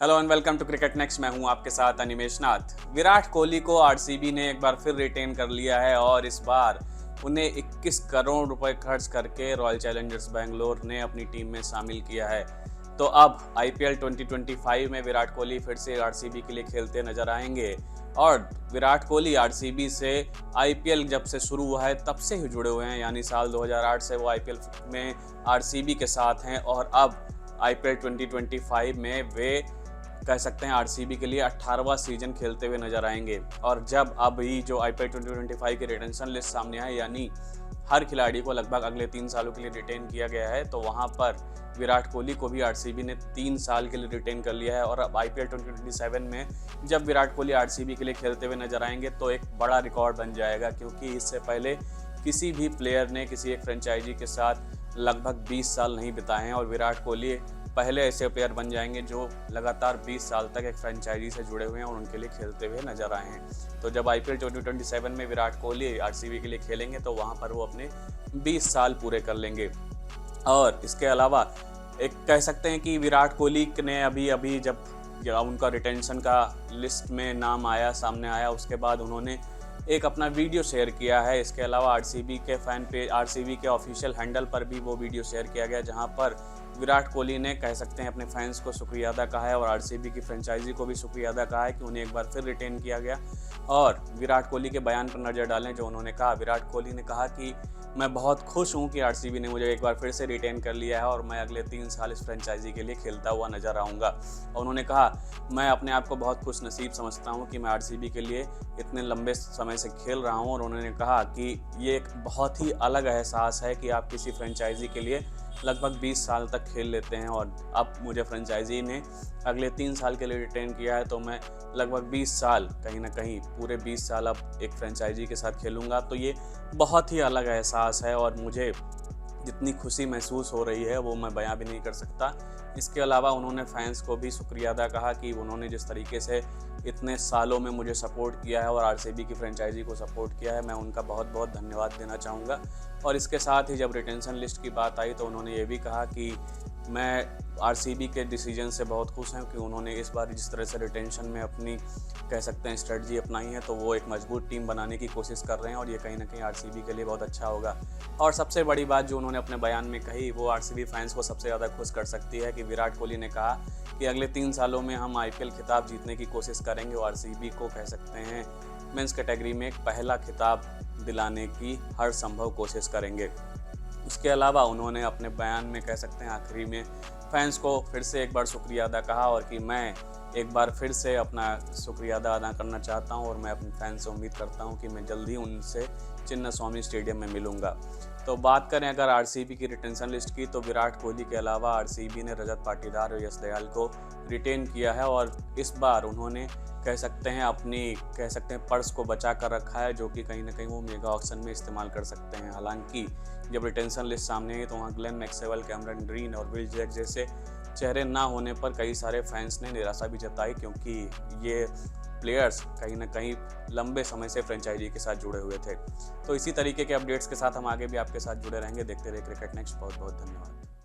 Hello and welcome to cricket next. मैं हूं आपके साथ अनिमेश नाथ। विराट कोहली को आरसीबी ने एक बार फिर रिटेन कर लिया है और इस बार उन्हें 21 करोड़ रुपए खर्च करके रॉयल चैलेंजर्स बेंगलोर ने अपनी टीम में शामिल किया है। तो अब आईपीएल 2025 में विराट कोहली फिर से आरसीबी के लिए खेलते नजर आएंगे और विराट कोहली आरसीबी से आईपीएल जब से शुरू हुआ है तब से ही जुड़े हुए हैं, यानी साल 2008 से वो आईपीएल में आरसीबी के साथ हैं और अब आईपीएल 2025 में वे कह सकते हैं आरसीबी के लिए 18वां सीजन खेलते हुए नजर आएंगे। और जब अभी जो आईपीएल 2025 की रिटेंशन लिस्ट सामने है, यानी हर खिलाड़ी को लगभग अगले 3 सालों के लिए रिटेन किया गया है, तो वहां पर विराट कोहली को भी आरसीबी ने 3 साल के लिए रिटेन कर लिया है। और अब आईपीएल 2027 में जब विराट कोहली आरसीबी के लिए खेलते हुए नजर आएंगे तो एक बड़ा रिकॉर्ड बन जाएगा, क्योंकि इससे पहले किसी भी प्लेयर ने किसी एक फ्रेंचाइजी के साथ लगभग 20 साल नहीं बिताए हैं और विराट कोहली पहले ऐसे प्लेयर बन जाएंगे जो लगातार 20 साल तक एक फ्रेंचाइजी से जुड़े हुए हैं और उनके लिए खेलते हुए नजर आए हैं। तो जब आईपीएल 2027 में विराट कोहली आरसीबी के लिए खेलेंगे तो वहां पर वो अपने 20 साल पूरे कर लेंगे। और इसके अलावा एक कह सकते हैं कि विराट कोहली ने अभी जब उनका रिटेंशन का लिस्ट में नाम आया सामने आया, उसके बाद उन्होंने एक अपना वीडियो शेयर किया है। इसके अलावा आरसीबी के फैन पेज, आरसीबी के ऑफिशियल हैंडल पर भी वो वीडियो शेयर किया गया, जहां पर विराट कोहली ने कह सकते हैं अपने फैंस को शुक्रिया अदा कहा है और आरसीबी की फ्रेंचाइजी को भी शुक्रिया अदा कहा है कि उन्हें एक बार फिर रिटेन किया गया। और विराट कोहली के बयान पर नज़र डालें जो उन्होंने कहा। विराट कोहली ने कहा कि मैं बहुत खुश हूं कि आरसीबी ने मुझे एक बार फिर से रिटेन कर लिया है और मैं अगले 3 साल इस फ्रेंचाइजी के लिए खेलता हुआ नजर आऊँगा। और उन्होंने कहा, मैं अपने आप को बहुत खुश नसीब समझता हूँ कि मैं आरसीबी के लिए इतने लंबे समय से खेल रहा हूँ। और उन्होंने कहा कि ये एक बहुत ही अलग एहसास है कि आप किसी फ्रेंचाइजी के लिए लगभग 20 साल तक खेल लेते हैं और अब मुझे फ्रेंचाइजी ने अगले 3 साल के लिए रिटेन किया है, तो मैं लगभग 20 साल कहीं ना कहीं पूरे 20 साल अब एक फ्रेंचाइजी के साथ खेलूंगा। तो ये बहुत ही अलग एहसास है और मुझे जितनी खुशी महसूस हो रही है वो मैं बयां भी नहीं कर सकता। इसके अलावा उन्होंने फैंस को भी शुक्रिया अदा कहा कि उन्होंने जिस तरीके से इतने सालों में मुझे सपोर्ट किया है और आरसीबी की फ्रेंचाइजी को सपोर्ट किया है, मैं उनका बहुत बहुत धन्यवाद देना चाहूँगा। और इसके साथ ही जब रिटेंशन लिस्ट की बात आई तो उन्होंने ये भी कहा कि मैं आरसीबी के डिसीजन से बहुत खुश हूँ कि उन्होंने इस बार जिस तरह से रिटेंशन में अपनी कह सकते हैं स्ट्रेटजी अपनाई है, तो वो एक मजबूत टीम बनाने की कोशिश कर रहे हैं और ये कहीं ना कहीं आरसीबी के लिए बहुत अच्छा होगा। और सबसे बड़ी बात जो उन्होंने अपने बयान में कही वो आरसीबी फैंस को सबसे ज़्यादा खुश कर सकती है कि विराट कोहली ने कहा कि अगले 3 सालों में हम आईपीएल खिताब जीतने की कोशिश करेंगे और आरसीबी को कह सकते हैं मेंस कैटेगरी में एक पहला खिताब दिलाने की हर संभव कोशिश करेंगे। उसके अलावा उन्होंने अपने बयान में कह सकते हैं आखिरी में फैंस को फिर से एक बार शुक्रिया अदा कहा और कि मैं एक बार फिर से अपना शुक्रिया अदा करना चाहता हूं और मैं अपने फैंस से उम्मीद करता हूं कि मैं जल्दी उनसे चिन्नास्वामी स्टेडियम में मिलूंगा। तो बात करें अगर आरसीबी की रिटेंशन लिस्ट की, तो विराट कोहली के अलावा आरसीबी ने रजत पाटीदार और यश दयाल को रिटेन किया है और इस बार उन्होंने कह सकते हैं अपनी पर्स को बचा कर रखा है, जो कि कहीं ना कहीं वो मेगा ऑक्शन में इस्तेमाल कर सकते हैं। हालांकि जब रिटेंशन लिस्ट सामने आई तो वहाँ ग्लेन मैक्सवेल, कैमरन ग्रीन और विल जैक जैसे चेहरे ना होने पर कई सारे फैंस ने निराशा भी जताई, क्योंकि ये प्लेयर्स कहीं ना कहीं लंबे समय से फ्रेंचाइजी के साथ जुड़े हुए थे। तो इसी तरीके के अपडेट्स के साथ हम आगे भी आपके साथ जुड़े रहेंगे। देखते रहिए क्रिकेट नेक्स्ट। बहुत बहुत धन्यवाद।